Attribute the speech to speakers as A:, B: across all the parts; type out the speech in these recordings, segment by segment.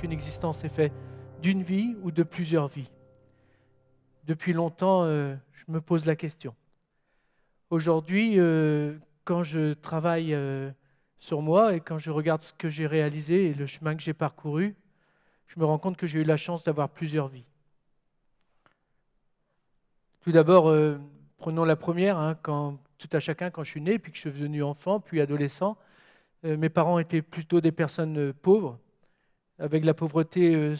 A: qu'une existence est faite d'une vie ou de plusieurs vies. Depuis longtemps, je me pose la question. Aujourd'hui, quand je travaille sur moi et quand je regarde ce que j'ai réalisé et le chemin que j'ai parcouru, je me rends compte que j'ai eu la chance d'avoir plusieurs vies. Tout d'abord, prenons la première, hein, tout à chacun, quand je suis né, puis que je suis devenu enfant, puis adolescent, mes parents étaient plutôt des personnes pauvres. Avec la pauvreté,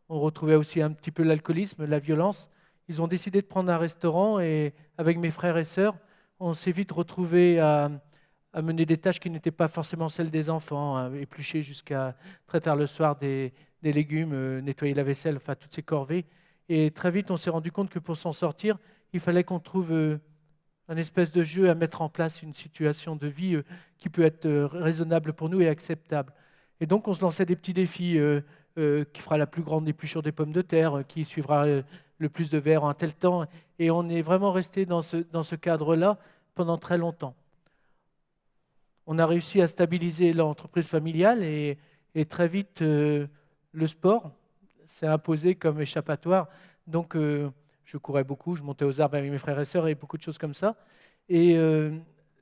A: on retrouvait aussi un petit peu l'alcoolisme, la violence. Ils ont décidé de prendre un restaurant et avec mes frères et sœurs, on s'est vite retrouvés à mener des tâches qui n'étaient pas forcément celles des enfants, à éplucher jusqu'à très tard le soir des légumes, nettoyer la vaisselle, enfin toutes ces corvées. Et très vite, on s'est rendu compte que pour s'en sortir, il fallait qu'on trouve un espèce de jeu à mettre en place, une situation de vie qui peut être raisonnable pour nous et acceptable. Et donc, on se lançait des petits défis. Qui fera la plus grande épluchure des pommes de terre, qui suivra le plus de verre en un tel temps. Et on est vraiment resté dans ce cadre-là pendant très longtemps. On a réussi à stabiliser l'entreprise familiale et très vite, le sport s'est imposé comme échappatoire. Donc, je courais beaucoup, je montais aux arbres avec mes frères et sœurs et beaucoup de choses comme ça. Et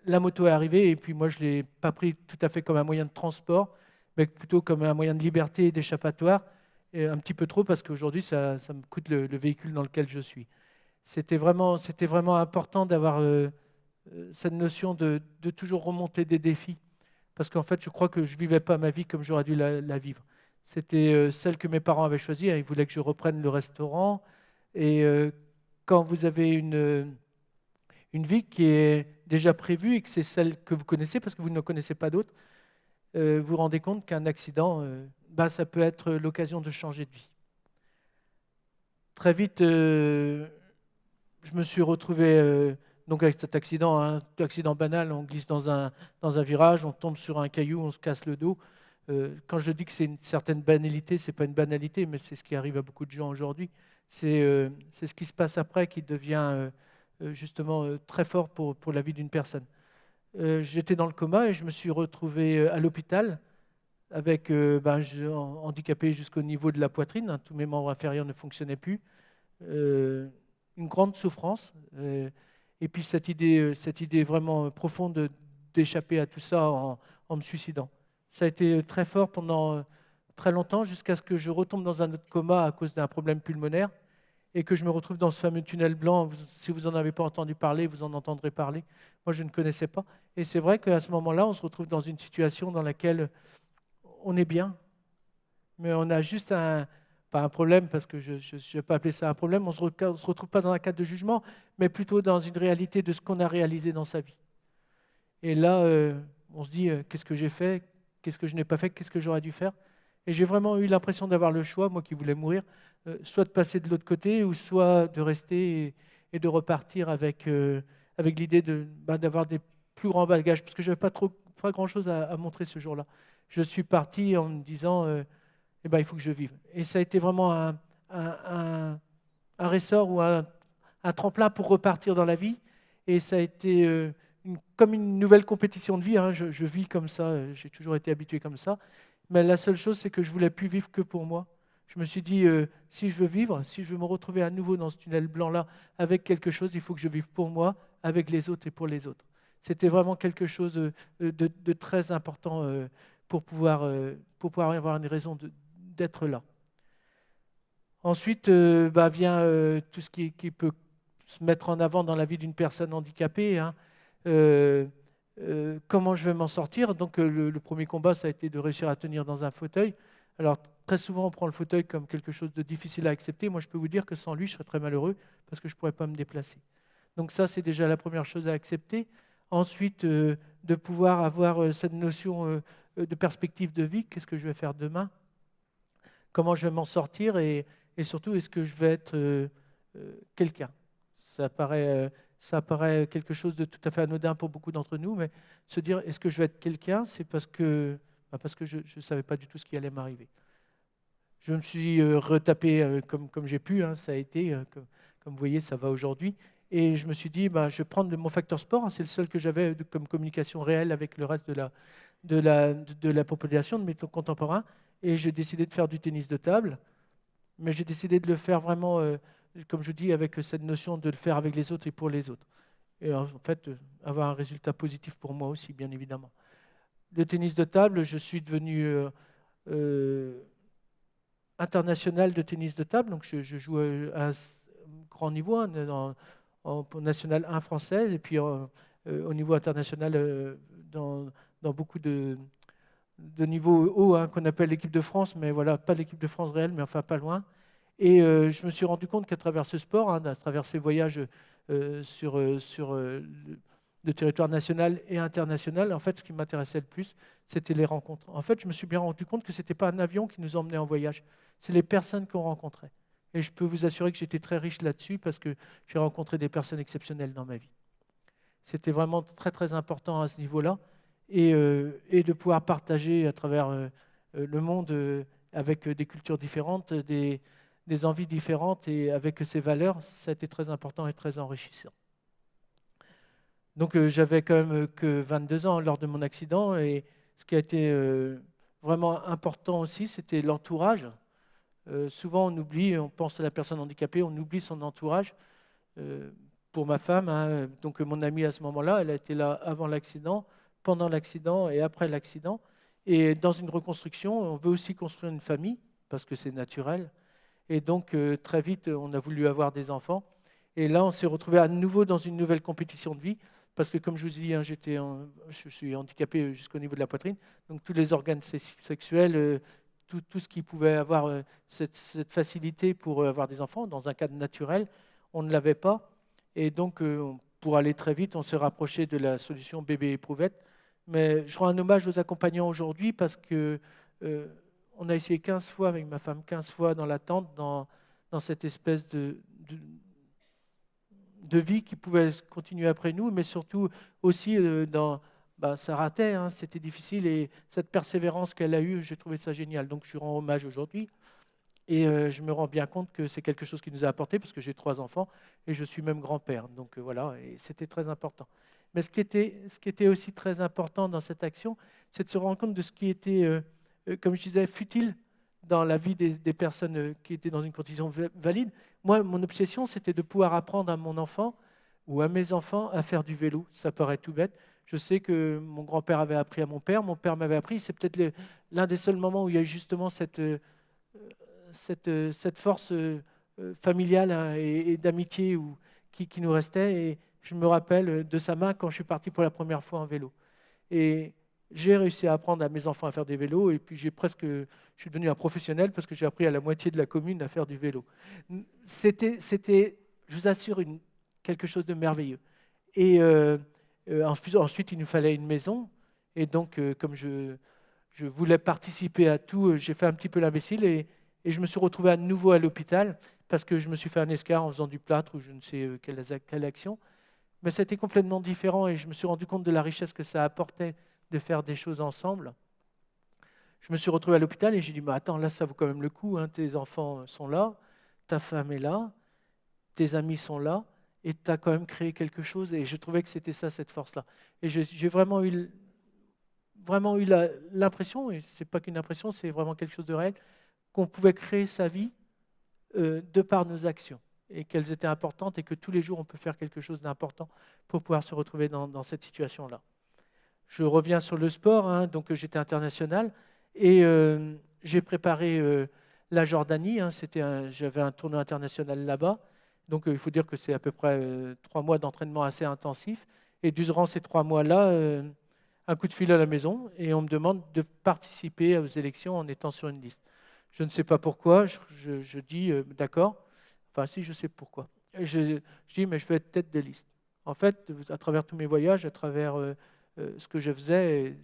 A: la moto est arrivée et puis moi, je ne l'ai pas pris tout à fait comme un moyen de transport, mais plutôt comme un moyen de liberté et d'échappatoire, et un petit peu trop parce qu'aujourd'hui, ça me coûte le véhicule dans lequel je suis. C'était vraiment important d'avoir cette notion de toujours remonter des défis, parce qu'en fait, je crois que je ne vivais pas ma vie comme j'aurais dû la vivre. C'était celle que mes parents avaient choisie, hein. Ils voulaient que je reprenne le restaurant, et quand vous avez une vie qui est déjà prévue et que c'est celle que vous connaissez, parce que vous ne connaissez pas d'autres, vous vous rendez compte qu'un accident, ça peut être l'occasion de changer de vie. Très vite, je me suis retrouvé donc avec cet accident, un accident banal, on glisse dans un virage, on tombe sur un caillou, on se casse le dos. Quand je dis que c'est une certaine banalité, ce n'est pas une banalité, mais c'est ce qui arrive à beaucoup de gens aujourd'hui. C'est ce qui se passe après qui devient justement très fort pour la vie d'une personne. J'étais dans le coma et je me suis retrouvé à l'hôpital avec handicapé jusqu'au niveau de la poitrine, hein, tous mes membres inférieurs ne fonctionnaient plus, une grande souffrance, et puis cette idée vraiment profonde d'échapper à tout ça en me suicidant. Ça a été très fort pendant très longtemps, jusqu'à ce que je retombe dans un autre coma à cause d'un problème pulmonaire, et que je me retrouve dans ce fameux tunnel blanc. Si vous n'en avez pas entendu parler, vous en entendrez parler. Moi, je ne connaissais pas. Et c'est vrai qu'à ce moment-là, on se retrouve dans une situation dans laquelle on est bien, mais on a juste pas un problème, parce que je ne vais pas appeler ça un problème, on se retrouve pas dans un cadre de jugement, mais plutôt dans une réalité de ce qu'on a réalisé dans sa vie. Et là, on se dit, qu'est-ce que j'ai fait? Qu'est-ce que je n'ai pas fait? Qu'est-ce que j'aurais dû faire? Et j'ai vraiment eu l'impression d'avoir le choix, moi qui voulais mourir, soit de passer de l'autre côté, ou soit de rester et de repartir avec l'idée d'avoir des plus grands bagages, parce que je n'avais pas grand-chose à montrer ce jour-là. Je suis parti en me disant, il faut que je vive. Et ça a été vraiment un ressort ou un tremplin pour repartir dans la vie. Et ça a été comme une nouvelle compétition de vie, hein. Je vis comme ça, j'ai toujours été habitué comme ça. Mais la seule chose, c'est que je ne voulais plus vivre que pour moi. Je me suis dit, si je veux vivre, si je veux me retrouver à nouveau dans ce tunnel blanc-là avec quelque chose, il faut que je vive pour moi, avec les autres et pour les autres. C'était vraiment quelque chose de très important pour pouvoir avoir une raison d'être là. Ensuite, vient tout ce qui peut se mettre en avant dans la vie d'une personne handicapée, hein. Comment je vais m'en sortir? Donc, le premier combat, ça a été de réussir à tenir dans un fauteuil. Alors, très souvent, on prend le fauteuil comme quelque chose de difficile à accepter. Moi, je peux vous dire que sans lui, je serais très malheureux parce que je ne pourrais pas me déplacer. Donc ça, c'est déjà la première chose à accepter. Ensuite, de pouvoir avoir cette notion de perspective de vie. Qu'est-ce que je vais faire demain? Comment je vais m'en sortir? Et surtout, est-ce que je vais être quelqu'un? Ça paraît quelque chose de tout à fait anodin pour beaucoup d'entre nous, mais se dire, est-ce que je vais être quelqu'un? C'est parce que je ne savais pas du tout ce qui allait m'arriver. Je me suis retapé comme j'ai pu, hein, ça a été, comme vous voyez, ça va aujourd'hui. Et je me suis dit, je vais prendre mon facteur sport, hein, c'est le seul que j'avais comme communication réelle avec le reste de la population, de mes contemporains. et j'ai décidé de faire du tennis de table, mais j'ai décidé de le faire vraiment, comme je dis, avec cette notion de le faire avec les autres et pour les autres. Et en fait, avoir un résultat positif pour moi aussi, bien évidemment. Le tennis de table, je suis devenu euh, international de tennis de table, donc je joue à un grand niveau, hein, en national 1 française, et puis au niveau international dans beaucoup de niveaux hauts, hein, qu'on appelle l'équipe de France, mais voilà, pas l'équipe de France réelle, mais enfin pas loin. Et je me suis rendu compte qu'à travers ce sport, hein, à travers ces voyages sur le territoire national et international, en fait, ce qui m'intéressait le plus, c'était les rencontres. En fait, je me suis bien rendu compte que ce n'était pas un avion qui nous emmenait en voyage, c'est les personnes qu'on rencontrait. Et je peux vous assurer que j'étais très riche là-dessus parce que j'ai rencontré des personnes exceptionnelles dans ma vie. C'était vraiment très, très important à ce niveau-là. Et de pouvoir partager à travers le monde avec des cultures différentes, des envies différentes et avec ces valeurs, ça a été très important et très enrichissant. Donc j'avais quand même que 22 ans lors de mon accident et ce qui a été vraiment important aussi, c'était l'entourage. Souvent on oublie, on pense à la personne handicapée, on oublie son entourage. Pour ma femme, hein, donc mon amie à ce moment-là, elle a été là avant l'accident, pendant l'accident et après l'accident. Et dans une reconstruction, on veut aussi construire une famille parce que c'est naturel. Et donc très vite, on a voulu avoir des enfants. Et là, on s'est retrouvé à nouveau dans une nouvelle compétition de vie parce que, comme je vous ai dit, hein, je suis handicapé jusqu'au niveau de la poitrine. Donc tous les organes sexuels, tout ce qui pouvait avoir cette facilité pour avoir des enfants dans un cadre naturel, on ne l'avait pas. Et donc, pour aller très vite, on s'est rapproché de la solution bébé éprouvette. Mais je rends un hommage aux accompagnants aujourd'hui parce que on a essayé 15 fois avec ma femme, 15 fois dans l'attente, dans cette espèce de vie qui pouvait continuer après nous, mais surtout aussi ça ratait, hein, c'était difficile et cette persévérance qu'elle a eue, j'ai trouvé ça génial. Donc je lui rends hommage aujourd'hui. Et je me rends bien compte que c'est quelque chose qui nous a apporté, parce que j'ai 3 enfants et je suis même grand-père. Donc voilà, et c'était très important. Mais ce qui était aussi très important dans cette action, c'est de se rendre compte de ce qui était, comme je disais, futile dans la vie des personnes qui étaient dans une condition valide. Moi, mon obsession, c'était de pouvoir apprendre à mon enfant ou à mes enfants à faire du vélo. Ça paraît tout bête. Je sais que mon grand-père avait appris à mon père m'avait appris. C'est peut-être l'un des seuls moments où il y a eu justement cette force familiale, hein, et d'amitié qui nous restait. Et je me rappelle de sa main quand je suis parti pour la première fois en vélo. Et j'ai réussi à apprendre à mes enfants à faire des vélos. Et puis je suis devenu un professionnel parce que j'ai appris à la moitié de la commune à faire du vélo. C'était, je vous assure, quelque chose de merveilleux. Et ensuite, il nous fallait une maison. Et donc, comme je voulais participer à tout, j'ai fait un petit peu l'imbécile et je me suis retrouvé à nouveau à l'hôpital parce que je me suis fait un escar en faisant du plâtre ou je ne sais quelle action. Mais c'était complètement différent et je me suis rendu compte de la richesse que ça apportait de faire des choses ensemble. Je me suis retrouvé à l'hôpital et j'ai dit, mais attends, là, ça vaut quand même le coup, hein, tes enfants sont là, ta femme est là, tes amis sont là, et tu as quand même créé quelque chose. Et je trouvais que c'était ça, cette force-là. Et j'ai vraiment eu l'impression, et ce n'est pas qu'une impression, c'est vraiment quelque chose de réel, qu'on pouvait créer sa vie de par nos actions et qu'elles étaient importantes et que tous les jours on peut faire quelque chose d'important pour pouvoir se retrouver dans cette situation-là. Je reviens sur le sport, hein, donc j'étais international et j'ai préparé la Jordanie, hein, j'avais un tournoi international là-bas, donc il faut dire que c'est à peu près 3 mois d'entraînement assez intensif et durant ces 3 mois-là, un coup de fil à la maison et on me demande de participer aux élections en étant sur une liste. Je ne sais pas pourquoi, je dis d'accord, enfin si je sais pourquoi. Je dis mais je veux être tête de liste. En fait, à travers tous mes voyages, à travers ce que je faisais,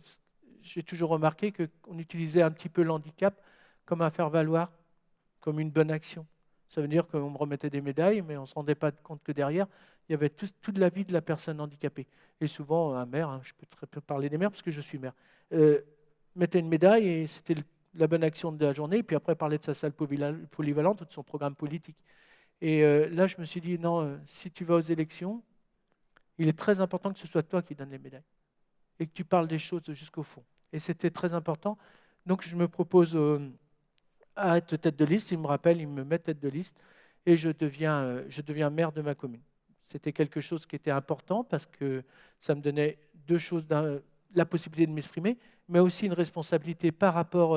A: j'ai toujours remarqué qu'on utilisait un petit peu l'handicap comme un faire-valoir, comme une bonne action. Ça veut dire qu'on me remettait des médailles, mais on ne se rendait pas compte que derrière, il y avait toute la vie de la personne handicapée. Et souvent, un maire, hein, je peux très peu parler des maires parce que je suis maire, mettait une médaille et c'était la bonne action de la journée, et puis après parler de sa salle polyvalente ou de son programme politique. Et là, je me suis dit, non, si tu vas aux élections, il est très important que ce soit toi qui donnes les médailles et que tu parles des choses jusqu'au fond. Et c'était très important Donc je me propose à être tête de liste. Ils me rappellent, ils me mettent tête de liste et je deviens maire de ma commune. C'était quelque chose qui était important parce que ça me donnait deux choses, la possibilité de m'exprimer, mais aussi une responsabilité par rapport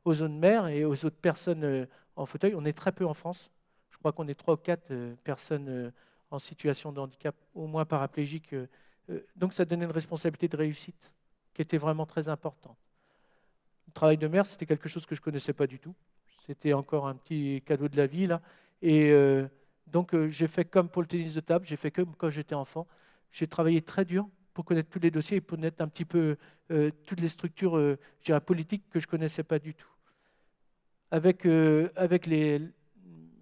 A: aux autres maires et aux autres personnes en fauteuil. On est très peu en France. Je crois qu'on est 3 ou 4 personnes en situation de handicap, au moins paraplégiques. Donc ça donnait une responsabilité de réussite qui était vraiment très importante. Le travail de maire, c'était quelque chose que je ne connaissais pas du tout. C'était encore un petit cadeau de la vie, là. Et donc, j'ai fait comme pour le tennis de table, j'ai fait comme quand j'étais enfant. J'ai travaillé très dur pour connaître tous les dossiers et pour connaître un petit peu toutes les structures je dirais, politiques que je ne connaissais pas du tout. Avec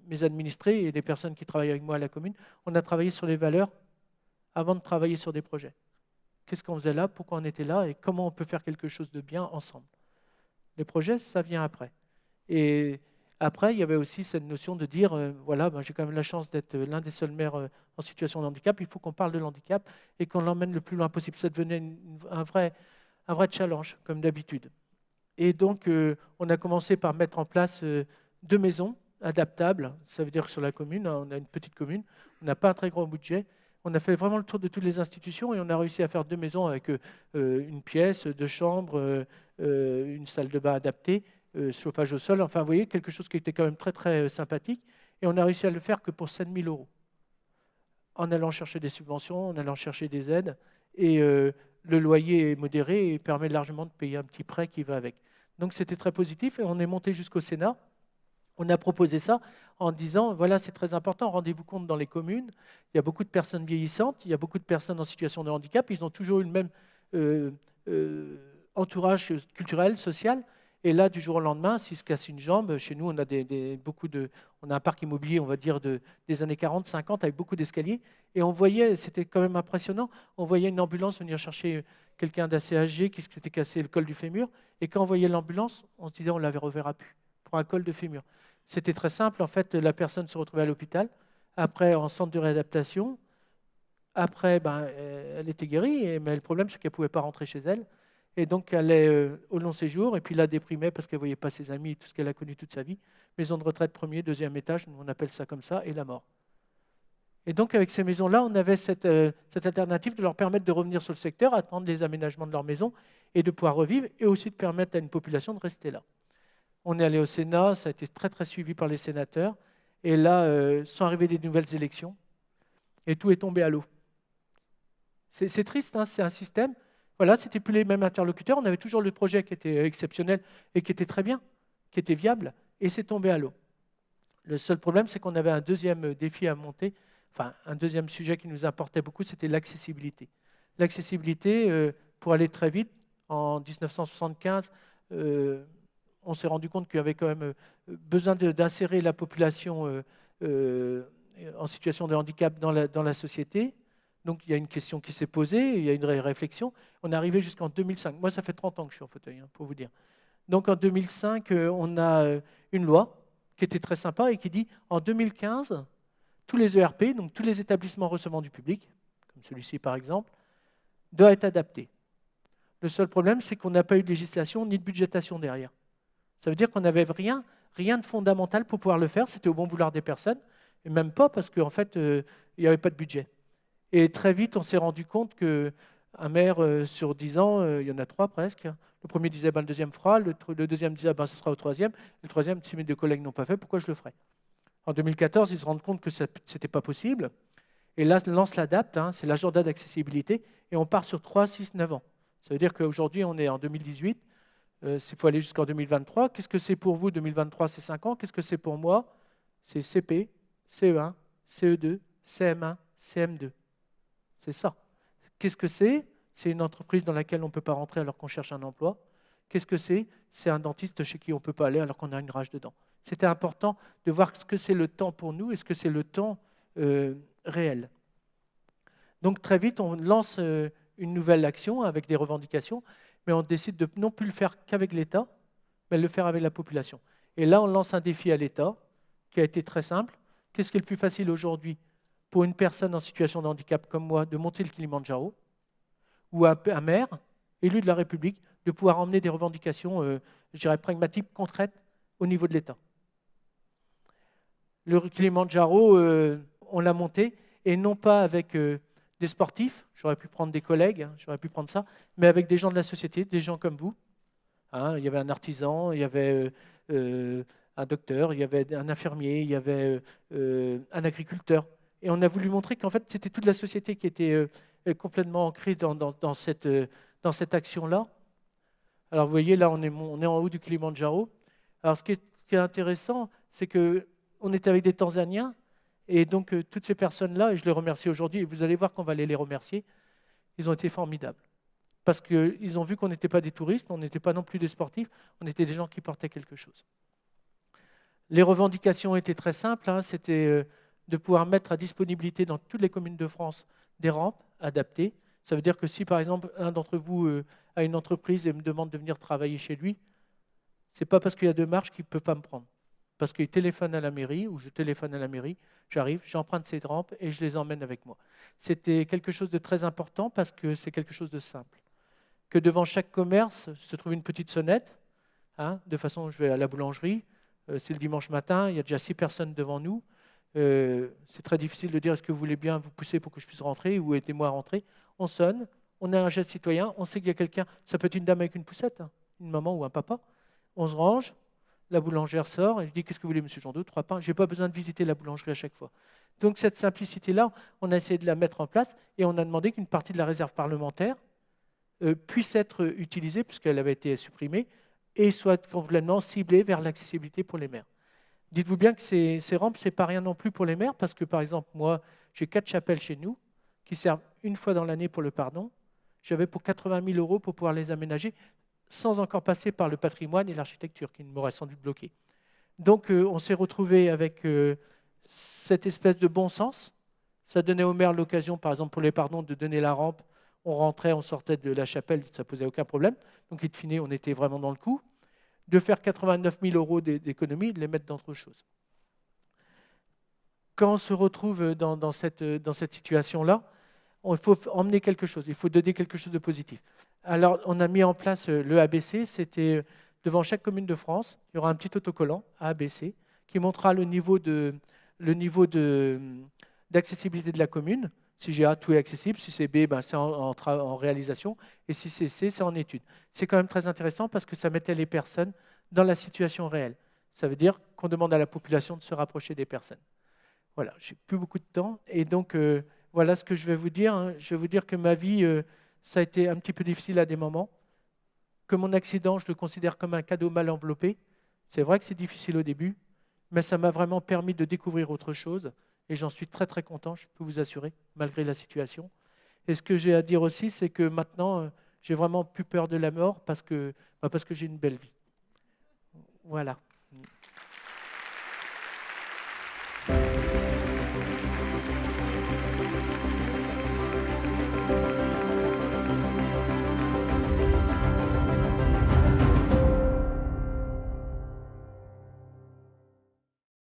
A: mes administrés et les personnes qui travaillent avec moi à la commune, on a travaillé sur les valeurs avant de travailler sur des projets. Qu'est-ce qu'on faisait là, pourquoi on était là et comment on peut faire quelque chose de bien ensemble. Les projets, ça vient après. Et après, il y avait aussi cette notion de dire, voilà, ben, j'ai quand même la chance d'être l'un des seuls maires en situation de handicap, il faut qu'on parle de l'handicap et qu'on l'emmène le plus loin possible. Ça devenait un vrai challenge, comme d'habitude. Et donc, on a commencé par mettre en place 2 maisons adaptables. Ça veut dire que sur la commune, on a une petite commune, on n'a pas un très grand budget. On a fait vraiment le tour de toutes les institutions et on a réussi à faire 2 maisons avec une pièce, 2 chambres, une salle de bain adaptée, chauffage au sol. Enfin, vous voyez, quelque chose qui était quand même très, très sympathique. Et on a réussi à le faire que pour 7 000 €, en allant chercher des subventions, en allant chercher des aides. Et le loyer est modéré et permet largement de payer un petit prêt qui va avec. Donc c'était très positif et on est monté jusqu'au Sénat. On a proposé ça en disant, voilà, c'est très important, rendez-vous compte dans les communes, il y a beaucoup de personnes vieillissantes, il y a beaucoup de personnes en situation de handicap, ils ont toujours eu le même entourage culturel, social. Et là, du jour au lendemain, s'ils se cassent une jambe, chez nous, on a, on a un parc immobilier, on va dire, des années 40, 50, avec beaucoup d'escaliers. Et on voyait, c'était quand même impressionnant, on voyait une ambulance venir chercher quelqu'un d'assez âgé qui s'était cassé le col du fémur. Et quand on voyait l'ambulance, on se disait, on ne la reverra plus, pour un col de fémur. C'était très simple, en fait, la personne se retrouvait à l'hôpital, après en centre de réadaptation, après, ben, elle était guérie, mais le problème, c'est qu'elle ne pouvait pas rentrer chez elle. Et donc, elle est au long séjour, et puis là, déprimée parce qu'elle ne voyait pas ses amis et tout ce qu'elle a connu toute sa vie. Maison de retraite premier, deuxième étage, on appelle ça comme ça, et la mort. Et donc, avec ces maisons-là, on avait cette alternative de leur permettre de revenir sur le secteur, attendre les aménagements de leur maison, et de pouvoir revivre, et aussi de permettre à une population de rester là. On est allé au Sénat, ça a été très, très suivi par les sénateurs, et là, sont arrivées des nouvelles élections, et tout est tombé à l'eau. C'est triste, hein, c'est un système. Voilà, c'était plus les mêmes interlocuteurs. On avait toujours le projet qui était exceptionnel et qui était très bien, qui était viable, et c'est tombé à l'eau. Le seul problème, c'est qu'on avait un deuxième défi à monter, enfin un deuxième sujet qui nous importait beaucoup, c'était l'accessibilité. L'accessibilité, pour aller très vite, en 1975, on s'est rendu compte qu'il y avait quand même besoin d'insérer la population en situation de handicap dans la société. Donc, il y a une question qui s'est posée, il y a une réflexion. On est arrivé jusqu'en 2005. Moi, ça fait 30 ans que je suis en fauteuil, hein, pour vous dire. Donc, en 2005, on a une loi qui était très sympa et qui dit, en 2015, tous les ERP, donc tous les établissements recevant du public, comme celui-ci par exemple, doivent être adaptés. Le seul problème, c'est qu'on n'a pas eu de législation ni de budgétation derrière. Ça veut dire qu'on n'avait rien de fondamental pour pouvoir le faire. C'était au bon vouloir des personnes, et même pas parce qu'en fait, il n'y avait pas de budget. Et très vite, on s'est rendu compte qu'un maire sur 10 ans, il y en a 3 presque. Le premier disait, ben, le deuxième fera, le deuxième disait, ben, ce sera au troisième. Le troisième, si mes 2 collègues n'ont pas fait, pourquoi je le ferai? En 2014, ils se rendent compte que ce n'était pas possible. Et là, Lance l'adapte, hein, c'est l'agenda d'accessibilité, et on part sur 3, 6, 9 ans. Ça veut dire qu'aujourd'hui, on est en 2018, il faut aller jusqu'en 2023. Qu'est-ce que c'est pour vous, 2023, c'est 5 ans? Qu'est-ce que c'est pour moi? C'est CP, CE1, CE2, CM1, CM2. C'est ça. Qu'est-ce que c'est? C'est une entreprise dans laquelle on ne peut pas rentrer alors qu'on cherche un emploi. Qu'est-ce que c'est? C'est un dentiste chez qui on ne peut pas aller alors qu'on a une rage de dents. C'était important de voir ce que c'est le temps pour nous et ce que c'est le temps réel. Donc très vite, on lance une nouvelle action avec des revendications, mais on décide de non plus le faire qu'avec l'État, mais de le faire avec la population. Et là, on lance un défi à l'État qui a été très simple. Qu'est-ce qui est le plus facile aujourd'hui pour une personne en situation de handicap comme moi de monter le Kilimandjaro, ou un maire élu de la République de pouvoir emmener des revendications, je dirais, pragmatiques, concrètes, au niveau de l'État. Le Kilimandjaro, on l'a monté, et non pas avec des sportifs, j'aurais pu prendre des collègues, hein, j'aurais pu prendre ça, mais avec des gens de la société, des gens comme vous. Hein, il y avait un artisan, il y avait un docteur, il y avait un infirmier, il y avait un agriculteur. Et on a voulu montrer qu'en fait, c'était toute la société qui était complètement ancrée dans cette action-là. Alors, vous voyez, là, on est en haut du Kilimandjaro. Alors, ce qui est intéressant, c'est qu'on était avec des Tanzaniens, et donc toutes ces personnes-là, et je les remercie aujourd'hui, et vous allez voir qu'on va aller les remercier, ils ont été formidables. Parce qu'ils ont vu qu'on n'était pas des touristes, on n'était pas non plus des sportifs, on était des gens qui portaient quelque chose. Les revendications étaient très simples, hein, c'était de pouvoir mettre à disponibilité dans toutes les communes de France des rampes adaptées. Ça veut dire que si, par exemple, un d'entre vous a une entreprise et me demande de venir travailler chez lui, ce n'est pas parce qu'il y a 2 marches qu'il ne peut pas me prendre. Parce qu'il téléphone à la mairie, ou je téléphone à la mairie, j'arrive, j'emprunte ces rampes et je les emmène avec moi. C'était quelque chose de très important parce que c'est quelque chose de simple. Que devant chaque commerce se trouve une petite sonnette, hein, de façon, je vais à la boulangerie, c'est le dimanche matin, il y a déjà 6 personnes devant nous, c'est très difficile de dire est-ce que vous voulez bien vous pousser pour que je puisse rentrer ou aidez-moi à rentrer. On sonne, on a un geste citoyen, on sait qu'il y a quelqu'un, ça peut être une dame avec une poussette, hein, une maman ou un papa, on se range, la boulangère sort et je dis qu'est-ce que vous voulez monsieur Jandot, 3 pains, je n'ai pas besoin de visiter la boulangerie à chaque fois. Donc cette simplicité-là, on a essayé de la mettre en place et on a demandé qu'une partie de la réserve parlementaire puisse être utilisée, puisqu'elle avait été supprimée, et soit complètement ciblée vers l'accessibilité pour les maires. Dites-vous bien que ces rampes, ce n'est pas rien non plus pour les maires, parce que par exemple, moi, j'ai 4 chapelles chez nous qui servent une fois dans l'année pour le pardon. J'avais pour 80 000 € pour pouvoir les aménager, sans encore passer par le patrimoine et l'architecture, qui m'auraient sans doute bloqué. Donc, on s'est retrouvé avec cette espèce de bon sens. Ça donnait aux maires l'occasion, par exemple, pour les pardons, de donner la rampe. On rentrait, on sortait de la chapelle, ça ne posait aucun problème. Donc, in fine, on était vraiment dans le coup. De faire 89 000 € d'économie, de les mettre dans autre chose. Quand on se retrouve dans cette situation-là, il faut emmener quelque chose, il faut donner quelque chose de positif. Alors, on a mis en place le ABC, c'était devant chaque commune de France, il y aura un petit autocollant ABC qui montrera le niveau d'accessibilité de la commune. Si j'ai A, tout est accessible. Si c'est B, ben c'est en réalisation. Et si c'est C, c'est en étude. C'est quand même très intéressant parce que ça mettait les personnes dans la situation réelle. Ça veut dire qu'on demande à la population de se rapprocher des personnes. Voilà, je n'ai plus beaucoup de temps. Et donc, voilà ce que je vais vous dire. Hein. Je vais vous dire que ma vie, ça a été un petit peu difficile à des moments. Que mon accident, je le considère comme un cadeau mal enveloppé. C'est vrai que c'est difficile au début, mais ça m'a vraiment permis de découvrir autre chose. Et j'en suis très très content, je peux vous assurer, malgré la situation. Et ce que j'ai à dire aussi, c'est que maintenant, j'ai vraiment plus peur de la mort parce que j'ai une belle vie. Voilà.